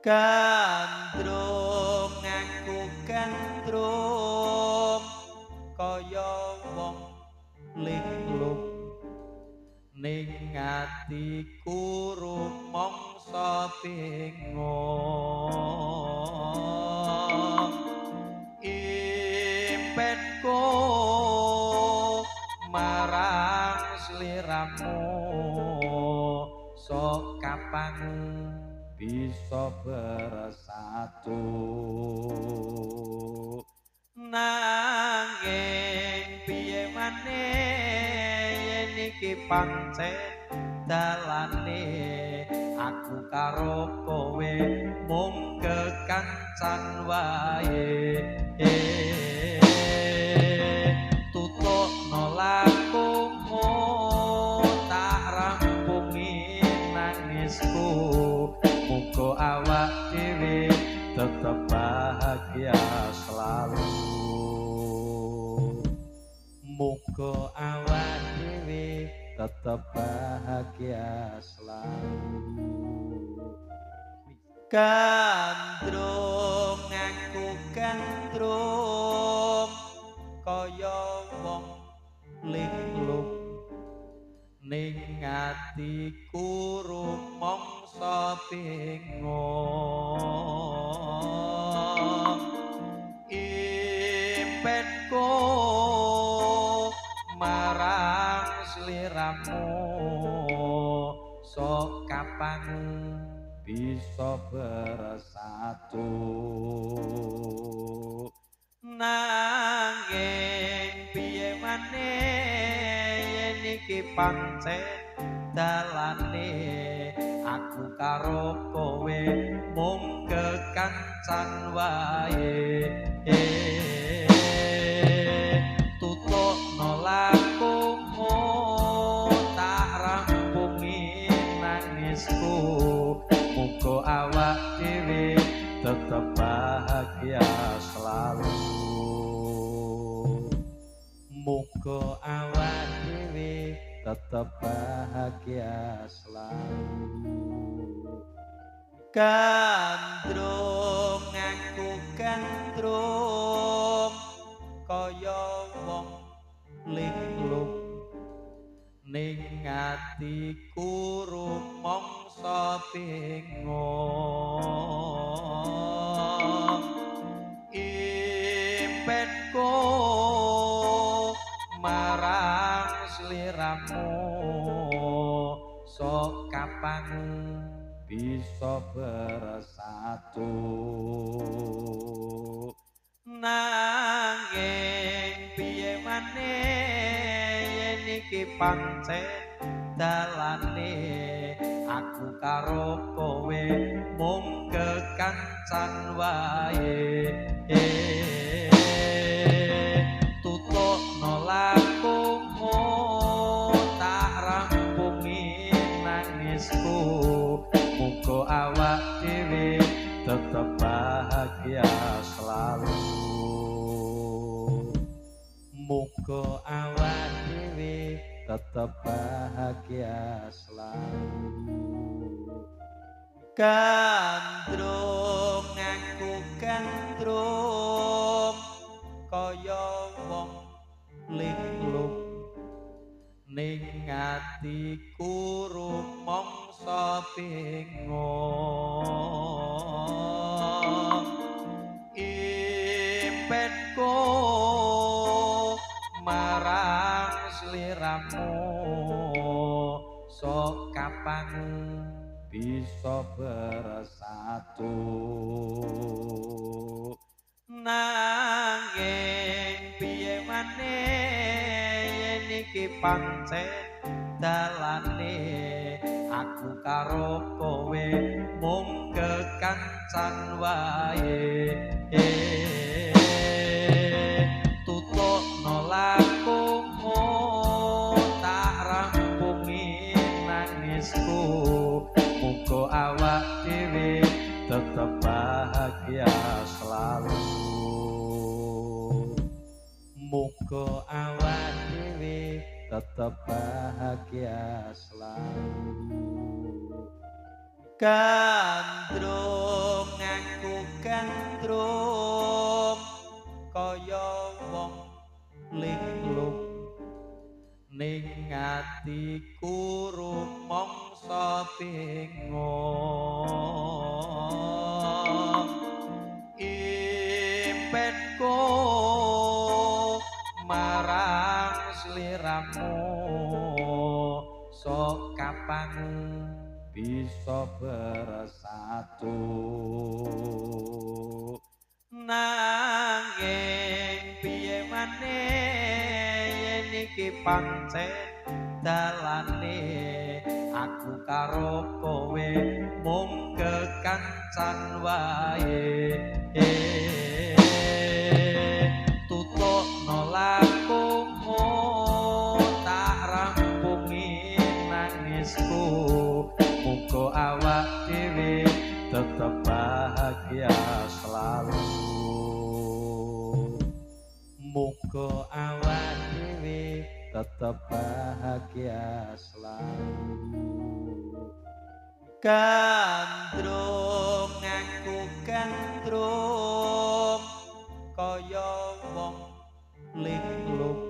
Gandrung aku gandrung kaya wong linglung ning atiku rumangsa bingung impenku marang sliramu sok kapan bisa bersatu nanging piye maneh yen iki pancen dalane aku karo kowe mung kekancan wae tutupno lakumu tak rampungi nangisku muga awak dhewe tetep bahagia selalu muga awak dhewe tetep bahagia selalu gandrung aku gandrung kaya wong linglung ning atiku rumangsa bingung impenku marang sliramu sok kapan bisa bersatu nanging piye maneh yen iki pancen dalane aku karo kowe mung kekancan wae tutupno lakumu tak rampungi nangisku muga awak dhewe tetep bahagia selalu muga awak dhewe tetep bahagia selalu gandrung aku gandrung kaya wong linglung ning atiku rumangsa bingung impenku marang sliramu sok kapan bisa bersatu nanging piye maneh yen iki pancen dalane aku karo kowe mung kekancan wae tutupno lakumu tak rampungi nangisku muga awak dhewe tetep bahagia selalu muga awak dhewe tetep bahagia selalu gandrung aku gandrung kaya wong linglung ning atiku rumangsa bingung impenku marang sliramu sok kapan bisa bersatu nanging piye maneh yen iki pancen dalane aku karo kowe mung kekancan wae tutupno lakumu tak rampungi nangisku muga awak dhewe tetep bahagia selalu muga awak dhewe tetep bahagia selalu gandrung atiku rumangsa bingung impenku marang sliramu sok kapan bisa bersatu nanging piye maneh yen iki pancen dalane aku karo kowe mung kekancan wae tutupno lakumu tak rampungi nangisku muga awak dhewe tetep bahagia selalu muga awak dhewe tetep bahagia selalu gandrung aku gandrung kaya wong linglung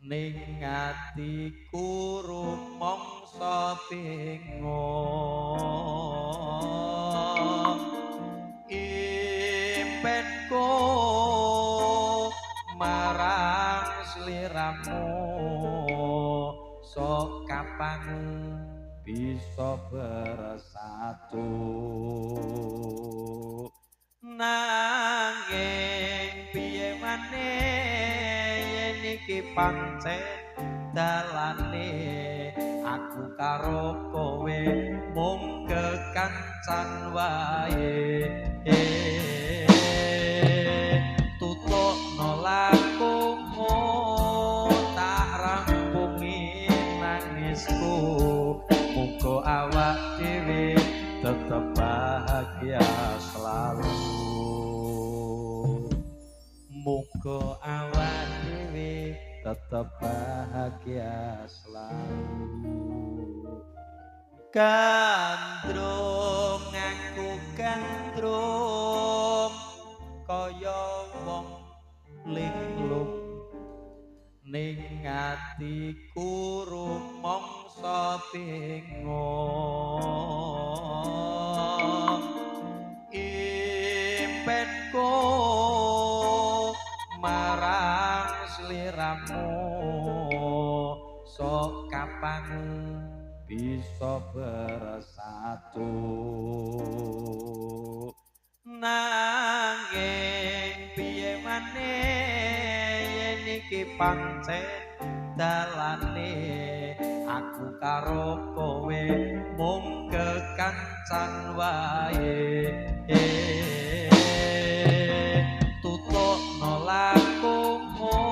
ning atiku rumangsa bingung impenku marang sliramu sok kapan bisa bersatu nanging piye maneh yen iki pancen dalane aku karo kowe mung kekancan wae tutupno lakumu tak rampungi nangisku muga awak dhewe tetep bahagia selalu muga awak dhewe tetep bahagia selalu gandrung aku gandrung kaya wong linglung ning atiku rumangsa bingung impenku marang sliramu sok kapan bisa bersatu nanging piye maneh yen iki pancen dalane aku karo kowe mung kekancan wae tutupno lakumu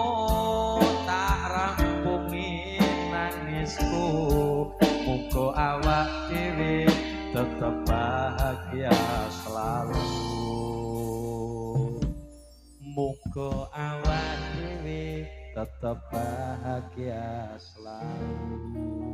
tak rampungi nangisku muga awak dhewe tetep bahagia selalu muga awak dhewe tetep bahagia selalu